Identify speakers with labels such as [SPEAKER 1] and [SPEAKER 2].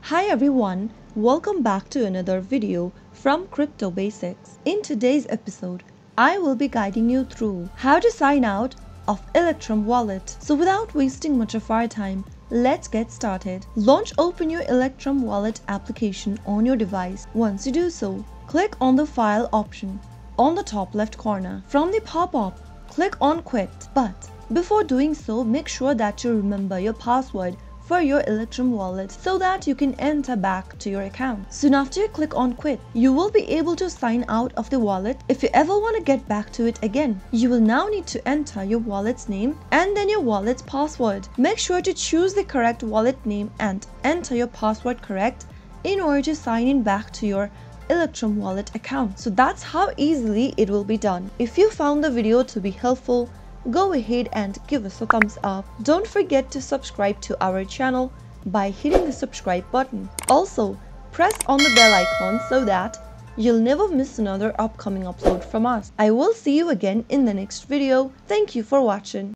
[SPEAKER 1] Hi everyone, welcome back to another video from Crypto Basics. In today's episode, I will be guiding you through how to sign out of Electrum Wallet. So without wasting much of our time, let's get started. Open your Electrum Wallet application on your device. Once you do so, click on the File option on the top left corner. From the pop-up, click on Quit. But before doing so, make sure that you remember your password for your Electrum Wallet so that you can enter back to your account. Soon after you click on Quit, you will be able to sign out of the wallet. If you ever want to get back to it again, you will now need to enter your wallet's name and then your wallet's password. Make sure to choose the correct wallet name and enter your password correct in order to sign in back to your Electrum Wallet account. So that's how easily it will be done. If you found the video to be helpful, go ahead and give us a thumbs up. Don't forget to subscribe to our channel by hitting the subscribe button. Also, press on the bell icon so that you'll never miss another upcoming upload from us. I will see you again in the next video. Thank you for watching.